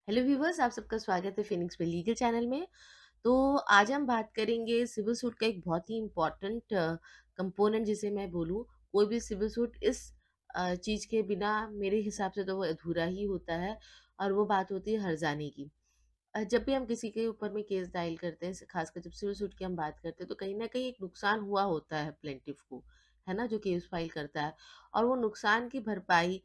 Hello viewers, आप सबका स्वागत है फिनिक्स पे लीगल चैनल में। तो आज हम बात करेंगे सिविल सूट का एक बहुत ही इम्पोर्टेंट कंपोनेंट जिसे मैं बोलूँ। कोई भी सिविल सूट इस चीज़ के बिना मेरे हिसाब से तो वो अधूरा ही होता है, और वो बात होती है हर्जाने की। जब भी हम किसी के ऊपर में केस दायर करते हैं, खासकर जब सिविल सूट की हम बात करते हैं, तो कहीं ना कहीं एक नुकसान हुआ होता है प्लेंटिफ को, है ना, जो केस फाइल करता है। और वो नुकसान की भरपाई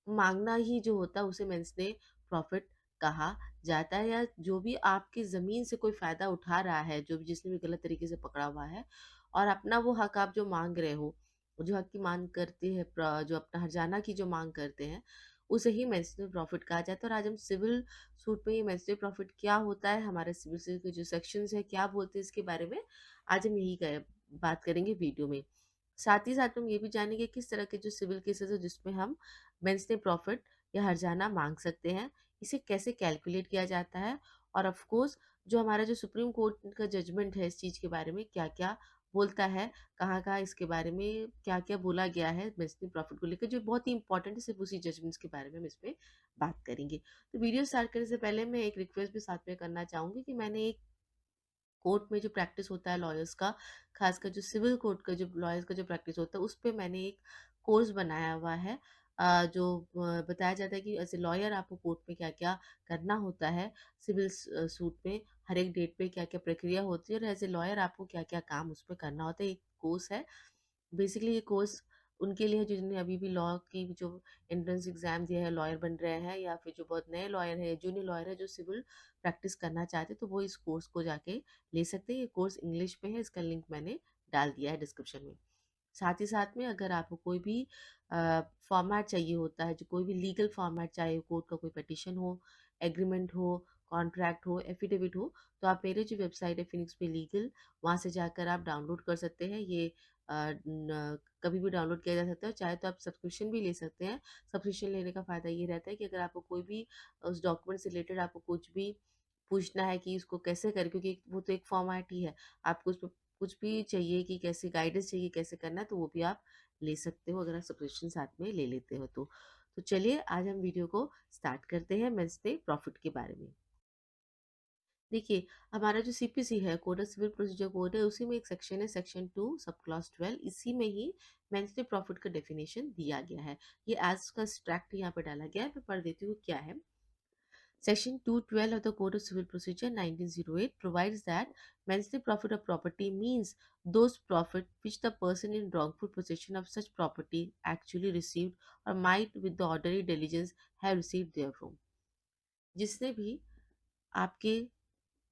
माँगना ही जो होता है उसे मेंसने प्रॉफ़िट कहा जाता है। या जो भी आपकी ज़मीन से कोई फ़ायदा उठा रहा है, जो भी जिसने भी गलत तरीके से पकड़ा हुआ है, और अपना वो हक आप जो माँग रहे हो, जो हक की माँग करते हैं, जो अपना हर्जाना की जो माँग करते हैं, उसे ही मेंस्टुअल प्रॉफ़िट कहा जाता है। और आज हम सिविल सूट में ये मेंस्टुअल प्रॉफ़िट क्या होता है, हमारे सिविल से के जो सेक्शंस हैं, क्या बोलते हैं इसके बारे में, आज हम यही बात करेंगे वीडियो में। साथ ही साथ हम ये भी जानेंगे किस तरह के जो सिविल केसेस है जिसमें हम मेंस ने प्रॉफिट या हर्जाना मांग सकते हैं, इसे कैसे कैलकुलेट किया जाता है, और ऑफ कोर्स जो हमारा जो सुप्रीम कोर्ट का जजमेंट है इस चीज़ के बारे में क्या-क्या बोलता है, कहाँ-कहाँ इसके बारे में क्या-क्या बोला गया है मेंस ने प्रॉफिट को लेकर, जो बहुत ही इंपॉर्टेंट है, सिर्फ उसी जजमेंट्स के बारे में हम इसमें बात करेंगे। तो वीडियो स्टार्ट करने से पहले मैं एक रिक्वेस्ट भी साथ में करना चाहूँगी कि मैंने एक कोर्ट में जो प्रैक्टिस होता है लॉयर्स का, खासकर जो सिविल कोर्ट का जो लॉयर्स का जो प्रैक्टिस होता है, उस पे मैंने एक कोर्स बनाया हुआ है। जो बताया जाता है कि एज़ ए लॉयर आपको कोर्ट में क्या-क्या करना होता है, सिविल सूट में हर एक डेट पे क्या-क्या प्रक्रिया होती है, और एज़ ए लॉयर आपको क्या-क्या काम उसपे करना होता है। एक कोर्स है। बेसिकली ये कोर्स उनके लिए है जिन्होंने अभी भी लॉ की जो एंट्रेंस एग्जाम दिया है, लॉयर बन रहे हैं, या फिर जो बहुत नए लॉयर है, जूनियर लॉयर है, जो सिविल प्रैक्टिस करना चाहते हैं, तो वो इस कोर्स को जाके ले सकते हैं। ये कोर्स इंग्लिश में है, इसका लिंक मैंने डाल दिया है डिस्क्रिप्शन में। साथ ही साथ में अगर आपको कोई भी फॉर्मेट चाहिए होता है, जो कोई भी लीगल फॉर्मेट, चाहे कोर्ट का कोई पिटीशन हो, एग्रीमेंट हो, कॉन्ट्रैक्ट हो, एफिडेविट हो, तो आप मेरे जो वेबसाइट है फिनिक्स पे लीगल, वहाँ से जाकर आप डाउनलोड कर सकते हैं। ये कभी भी डाउनलोड किया जा सकता है। चाहे तो आप सब्सक्रिप्शन भी ले सकते हैं। सब्सक्रिप्शन लेने का फ़ायदा ये रहता है कि अगर आपको कोई भी उस डॉक्यूमेंट से रिलेटेड आपको कुछ भी पूछना है कि इसको कैसे करें, क्योंकि वो तो एक फॉर्मेट ही है। आपको उसमें कुछ भी चाहिए कि कैसे गाइडेंस चाहिए, कैसे करना है, तो वो भी आप ले सकते हो अगर आप सब्सक्रिप्शन साथ में ले लेते हो तो। तो चलिए आज हम वीडियो को स्टार्ट करते हैं मेंस डे प्रॉफिट के बारे में। देखिए, हमारा जो सीपीसी है, code of civil procedure code है, उसी में एक सेक्शन है, सेक्शन 2 सब क्लॉज 12। इसी में ही मेंस डे प्रॉफिट का डेफिनेशन दिया गया है। ये एज का एक्सट्रैक्ट यहाँ पे डाला गया है, मैं पढ़ देती हूँ क्या है। Section 212 of the Code of Civil Procedure 1908 provides that monthly profit of property means those profit which the person in wrongful possession of such property actually received or might with the ordinary diligence have received therefrom। जिसने भी आपके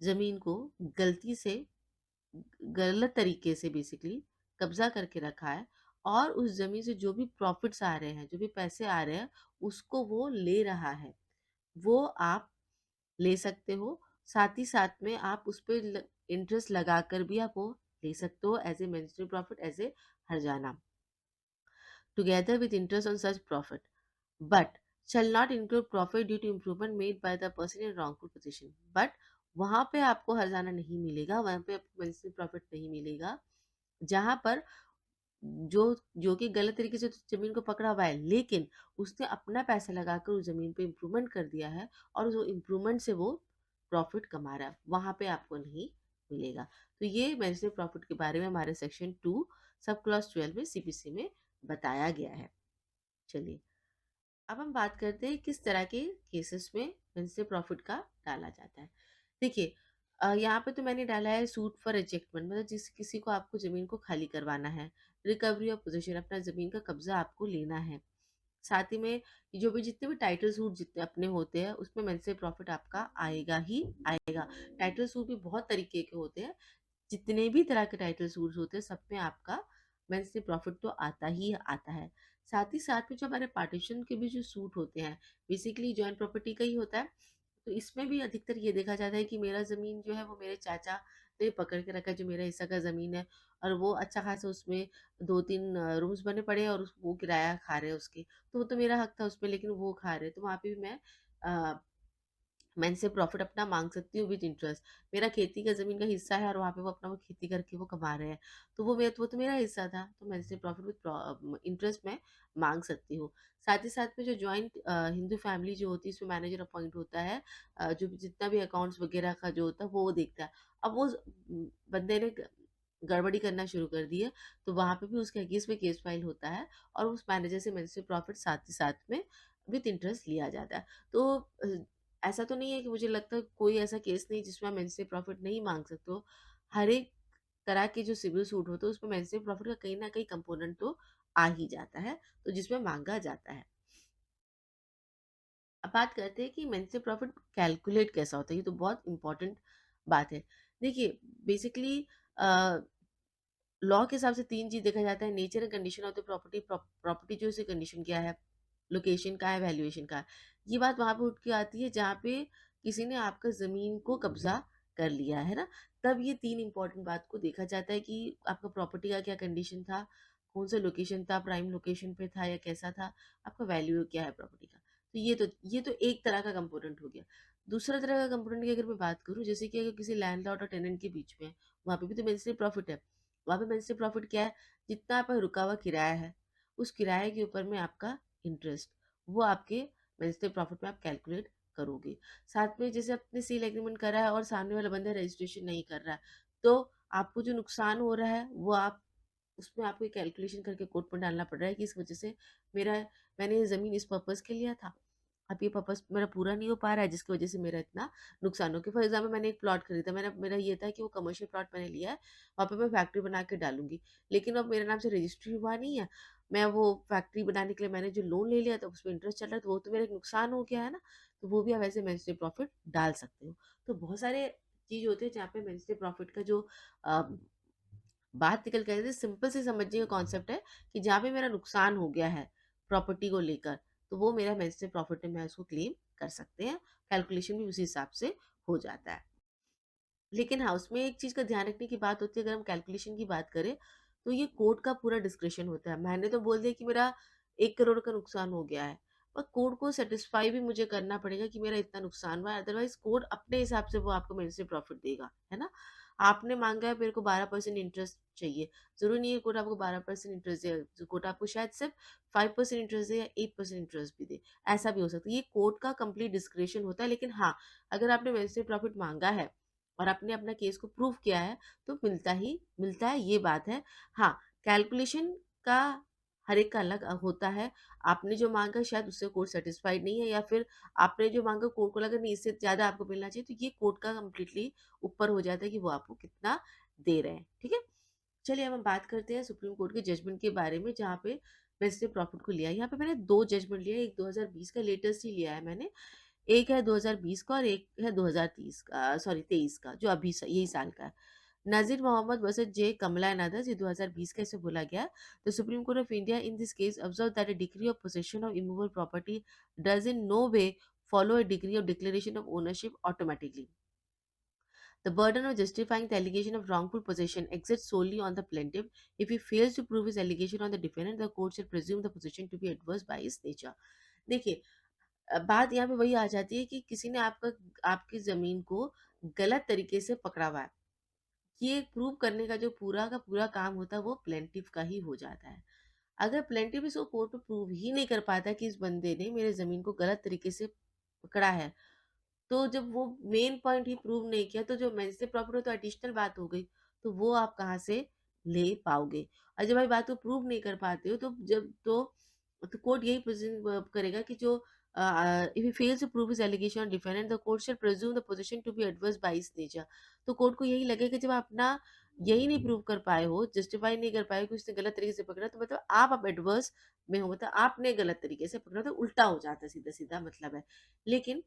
जमीन को गलती से, गलत तरीके से बेसिकली कब्जा करके रखा है, और उस जमीन से जो भी प्रॉफिट्स आ रहे हैं, जो भी पैसे आ रहे हैं, उसको वो ले रहा है, वो आप ले सकते हो। साथ ही साथ में आप उस पे इंटरेस्ट लगाकर भी आप वो ले सकते हो as a money profit, as a हर्जाना, together with interest on such profit, but shall not include profit due to improvement made by the person in wrongful position। But वहां पे आपको हर्जाना नहीं मिलेगा, वहां पे आपको मनी प्रॉफिट नहीं मिलेगा, जहां पर जो जो कि गलत तरीके से उस जमीन को पकड़ा हुआ है, लेकिन उसने अपना पैसा लगाकर उस जमीन पे इम्प्रूवमेंट कर दिया है, और उस इम्प्रूवमेंट से वो प्रॉफिट कमा रहा है, वहां पे आपको नहीं मिलेगा। तो ये मैरिजियल प्रॉफिट के बारे में हमारे सेक्शन 2 सब क्लॉज 12 में सीपीसी में बताया गया है। चलिए अब हम बात करते हैं किस तरह के केसेस में मैरिजियल प्रॉफिट का डाला जाता है। देखिए, यहाँ पे तो मैंने डाला है सूट फॉर एजेक्टमेंट, मतलब जिस किसी को आपको ज़मीन को खाली करवाना है, रिकवरी ऑफ पोजीशन, अपना ज़मीन का कब्ज़ा आपको लेना है। साथ ही में जो भी जितने भी टाइटल सूट जितने अपने होते हैं, उसमें मेंस प्रॉफिट आपका आएगा ही आएगा। टाइटल सूट भी बहुत तरीके के होते हैं। जितने भी तरह के टाइटल सूट्स होते हैं, सब में आपका मेंस प्रॉफिट तो आता ही आता है। साथ ही साथ में जो हमारे पार्टीशन के भी जो सूट होते हैं, बेसिकली जॉइंट प्रॉपर्टी का ही होता है। तो इसमें भी अधिकतर ये देखा जाता है कि मेरा ज़मीन जो है वो मेरे चाचा ने पकड़ के रखा है, जो मेरा हिस्सा का ज़मीन है, और वो अच्छा खासा उसमें 2-3 रूम्स बने पड़े हैं, और वो किराया खा रहे हैं उसके। तो वो तो मेरा हक था उसमें, लेकिन वो खा रहे हैं, तो वहाँ पे भी मैं मैं इनसे प्रॉफ़िट अपना माँग सकती हूँ विद इंटरेस्ट। मेरा खेती का ज़मीन का हिस्सा है और वहाँ पे वो अपना वो खेती करके वो कमा रहे हैं। तो वो तो मेरा हिस्सा था, तो मैं इनसे प्रॉफ़िट विद इंटरेस्ट मैं माँग सकती हूँ। साथ ही साथ में जो जॉइंट हिंदू फैमिली जो होती है इसमें मैनेजर अपॉइंट होता है। जो भी जितना भी अकाउंट्स वग़ैरह का जो होता है वो देखता है। अब वो बंदे ने गड़बड़ी करना शुरू कर दी है, तो वहाँ पे भी उसके अगेंस्ट में केस फाइल होता है और उस मैनेजर से मैनेजर प्रॉफ़िट साथ ही साथ में विद इंटरेस्ट लिया जाता है। तो ऐसा तो नहीं है कि मुझे लगता है कोई ऐसा केस नहीं जिसमें आप इनसे प्रॉफ़िट नहीं माँग सकते हो। हर एक तरह के जो सिविल सूट होते हैं उसमें मेंस प्रॉफ़िट का कहीं न कहीं कंपोनेंट तो आ ही जाता है, तो जिसमें माँगा जाता है। अब बात करते हैं कि मेंस प्रॉफ़िट कैलकुलेट कैसा होता है, ये तो बहुत इम्पोर्टेंट बात है। देखिए बेसिकली अ लॉ के हिसाब से 3 चीज़ देखा जाता है, nature and condition of the property property जो उसे कंडीशन क्या है, लोकेशन का है, वैल्यूएशन का है। ये बात वहाँ पे उठ के आती है जहाँ पे किसी ने आपका ज़मीन को कब्ज़ा कर लिया, है ना? तब ये 3 इम्पोर्टेंट बात को देखा जाता है कि आपका प्रॉपर्टी का क्या कंडीशन था, कौन-सा लोकेशन था, प्राइम लोकेशन पे था या कैसा था, आपका वैल्यू क्या है प्रॉपर्टी का। तो ये तो एक तरह का कंपोनेंट हो गया। दूसरा तरह का कंपोनेंट की अगर मैं बात करूँ, जैसे कि अगर किसी लैंडलॉर्ड और टेनेंट के बीच में है, वहाँ पे भी तो मेंसली प्रॉफ़िट है। वहाँ पे मेंसली प्रॉफ़िट क्या है? जितना आपका रुका हुआ किराया है, उस किराए के ऊपर में आपका इंटरेस्ट, वो आपके मेंसली प्रॉफ़िट में आप कैलकुलेट करोगे। साथ में जैसे आपने सेल एग्रीमेंट करा है और सामने वाला बंदा रजिस्ट्रेशन नहीं कर रहा है, तो आपको जो नुकसान हो रहा है, वो आप उसमें आपको एक कैलकुलेशन करके कोर्ट में डालना पड़ रहा है कि इस वज़ह से मेरा मैंने ये ज़मीन इस पर्पज़ के लिया था। अब ये पर्पज़ मेरा पूरा नहीं हो पा रहा है जिसकी वज़ह से मेरा इतना नुकसान हो गया। फॉर एग्ज़ाम्पल मैंने एक प्लॉट खरीदा, मेरा ये था कि वो कमर्शियल प्लॉट मैंने लिया है, वहाँ पे मैं फैक्ट्री बना के डालूँगी। लेकिन अब मेरे नाम से रजिस्ट्री हुआ नहीं है, मैं वो फैक्ट्री बनाने के लिए मैंने जो लोन ले लिया था उसपे इंटरेस्ट चल रहा है, तो वो तो मेरा एक नुकसान हो गया है ना, तो वो भी आप ऐसे मंथली प्रॉफ़िट डाल सकते हो। तो बहुत सारे चीज़ होते हैं जहाँ पे मंथली प्रॉफ़िट का जो अ, बात निकल के आई थी, सिंपल से समझने का कॉन्सेप्ट है कि जहाँ पे मेरा नुकसान हो गया है प्रॉपर्टी को लेकर, तो वो मेरा मंथली प्रॉफ़िट है, मैं उसको क्लेम कर सकते हैं। कैलकुलेशन भी उसी हिसाब से हो जाता है। लेकिन हाँ, उसमें एक चीज़ का ध्यान रखने की बात होती है, अगर हम कैलकुलेशन की बात करें, तो ये कोर्ट का पूरा डिस्क्रेशन होता है। मैंने तो बोल दिया कि मेरा 1 करोड़ का नुकसान हो गया है, पर कोर्ट को सैटिस्फाई भी मुझे करना पड़ेगा कि मेरा इतना नुकसान हुआ है, अदरवाइज़ कोर्ट अपने हिसाब से वो आपको मेरे से प्रॉफ़िट देगा, है ना? आपने माँगा है मेरे को 12% इंटरेस्ट चाहिए, ज़रूरी नहीं है कोर्ट आपको 12% इंटरेस्ट दे, कोर्ट आपको शायद सिर्फ़ 5% इंटरेस्ट दे या 8% इंटरेस्ट भी दे, ऐसा भी हो सकता है। ये कोर्ट का कंप्लीट डिस्क्रेशन होता है, लेकिन हाँ, अगर आपने मेरे से प्रॉफ़िट माँगा है और आपने अपना केस को प्रूव किया है, तो मिलता है, ये बात है। हाँ, कैलकुलेशन का हर एक का अलग होता है। आपने जो माँगा शायद उससे कोर्ट सैटिस्फाइड नहीं है, या फिर आपने जो माँगा कोर्ट को लगा नहीं इससे ज़्यादा आपको मिलना चाहिए, तो ये कोर्ट का कंप्लीटली ऊपर हो जाता है कि वो आपको कितना दे रहे हैं, ठीक है? चलिए अब हम बात करते हैं सुप्रीम कोर्ट के जजमेंट के बारे में, जहाँ पे वेस्टर्न प्रॉफिट को लिया है। यहाँ पे मैंने 2 जजमेंट लिए हैं, एक 2020 का लेटेस्ट ही लिया है मैंने, एक है 2020 का और एक है 2030 का, सॉरी 23 का, जो अभी यही साल का है। Nazir Mohammad versus J Kamala and others, ये 2020 का इसे बोला गया है। The Supreme Court of India in this case observe that a degree of possession of immovable property does in no way follow a degree of declaration of ownership automatically. The burden of justifying the allegation of wrongful possession exists solely on the plaintiff. If he fails to prove his allegation on the defendant, the court shall presume the possession to be adverse by its nature. देखिए, बात यहाँ पे वही आ जाती है कि किसी ने आपकी ज़मीन को गलत तरीके से पकड़ा हुआ है। ये प्रूव करने का जो पूरा का पूरा काम होता है वो प्लेंटिफ का ही हो जाता है। अगर प्लेंटिफ इसको कोर्ट में प्रूव ही नहीं कर पाता कि इस बंदे ने मेरे ज़मीन को गलत तरीके से पकड़ा है, तो जब वो मेन पॉइंट ही प्रूव नहीं किया, तो जो मेंस से प्रॉपर्टी तो एडिशनल बात हो गई, तो वो आप कहाँ से ले पाओगे? और जब आप बात को प्रूव नहीं कर पाते हो, तो कोर्ट यही प्रेज़्यूम करेगा कि जो if he fails to prove his allegation on defendant, the court shall presume the position to be adverse by his nature. तो कोर्ट को यही लगेगा कि जब आप अपना यही नहीं प्रूव कर पाए हो, जस्टिफाई नहीं कर पाए हो कि उसने गलत तरीके से पकड़ा, तो मतलब आप अब एडवर्स में हो, मतलब आपने गलत तरीके से पकड़ा, तो उल्टा हो जाता है, सीधा-सीधा मतलब है। लेकिन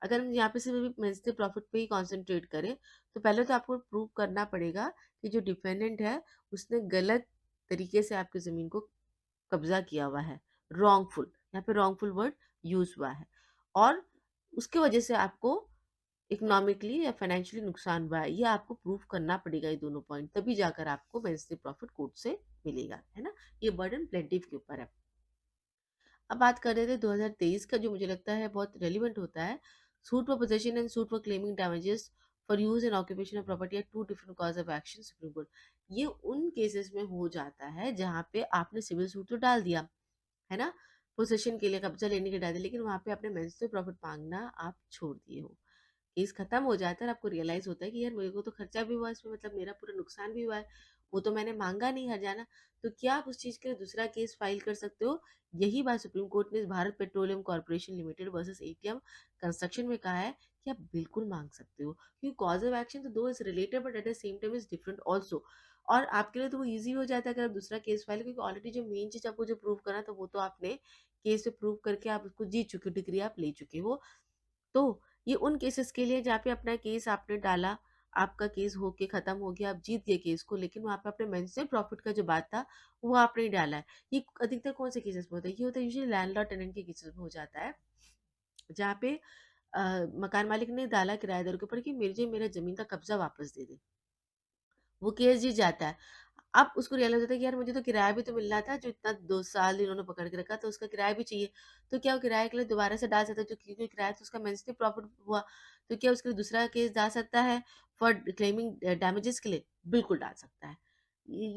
अगर हम यहाँ पे सिर्फ मंथली प्रॉफिट पे ही कंसंट्रेट करें, तो पहले तो आपको प्रूव करना पड़ेगा कि जो डिफेंडेंट है, उसने गलत तरीके से आपकी ज़मीन को कब्ज़ा किया हुआ है, रॉन्गफुल, यहाँ पे रॉन्गफुल वर्ड यूज़ हुआ है और उसकी वजह से आपको इकोनॉमिकली या फाइनेंशियली नुकसान हुआ है। ये आपको प्रूव करना पड़ेगा ये दोनों पॉइंट, तभी जाकर आपको मंथली प्रॉफिट कोर्ट से मिलेगा, है ना? ये बर्डन प्लेंटिफ के ऊपर है। अब बात कर रहे थे 2023 का, जो मुझे लगता है बहुत रेलेवेंट होता है। Suit for possession and suit for claiming damages for use and occupation of property are two different cause of action, supreme court. ये उन केसेस में हो जाता है जहाँ पे आपने सिविल सूट तो डाल दिया, है ना? पोसेशन के लिए, कब्जा लेने के लिए डाल दिया, लेकिन वहाँ पे आपने मेंस प्रॉफिट माँगना आप छोड़ दिए हो। केस खत्म हो जाता है और आपको रियलाइज़ होता है कि यार मेरे को तो खर्चा भी हुआ इसमें, मतलब मेरा पूरा नुकसान भी हुआ है। वो तो मैंने माँगा नहीं हर्जाना, तो क्या आप उस चीज़ के लिए दूसरा केस फाइल कर सकते हो? यही बात सुप्रीम कोर्ट ने Bharat petroleum corporation limited versus ATM construction में कहा है कि आप बिल्कुल माँग सकते हो। क्योंकि कॉज़ ऑफ एक्शन तो दो is related but at the same time is different also. और आपके लिए तो वो ईज़ी हो जाता है अगर आप दूसरा केस फाइल, क्योंकि ऑलरेडी जो मेन चीज़ आपको जो प्रूव करना था वो तो आपने केस में प्रूव करके आप उसको जीत चुके हो, डिग्री आप ले चुके हो। तो ये उन केसेस के लिए जहाँ पे अपना केस आपने डाला, आपका केस होके खत्म हो गया, आप जीत गए केस को, लेकिन वहाँ पे आपने मेंशन प्रॉफिट का जो बात था, वो आपने नहीं डाला है। ये अधिकतर कौन से केसेस में होता है? ये होता है यूजुअली लैंडलॉर्ड टेनेंट के केसेस में हो जाता है, जहाँ पे मकान मालिक ने डाला किराएदारों के ऊपर कि मुझे मेरा ज़मीन का कब्ज़ा वापस दे दे। वो केस जीत जाता है। अब उसको रियलाइज़ होता है कि यार मुझे तो किराया भी तो मिलना था, जो इतना 2 साल इन्होंने पकड़ के रखा, तो उसका किराया भी चाहिए। तो क्या वो किराए के लिए दोबारा से डाल सकता है, जो क्योंकि किराया तो उसका मेंशनली प्रॉफिट हुआ, तो क्या उसके लिए दूसरा केस डाल सकता है फॉर क्लेमिंग डैमेजेस के लिए? बिल्कुल डाल सकता है।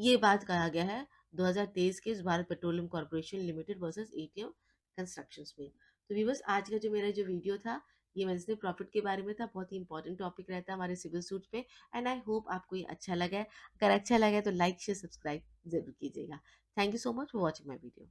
ये बात कहा गया है 2023 के इस Bharat petroleum corporation limited versus ATM constructions में। तो व्यूअर्स, आज का जो मेरा जो वीडियो था, ये मेंशनली प्रॉफिट के बारे में था। बहुत ही इंपॉर्टेंट टॉपिक रहता है हमारे सिविल सूट्स पे, एंड आई होप आपको ये अच्छा लगा है। अगर अच्छा लगा है तो लाइक शेयर सब्सक्राइब ज़रूर कीजिएगा। Thank you so much for watching my video.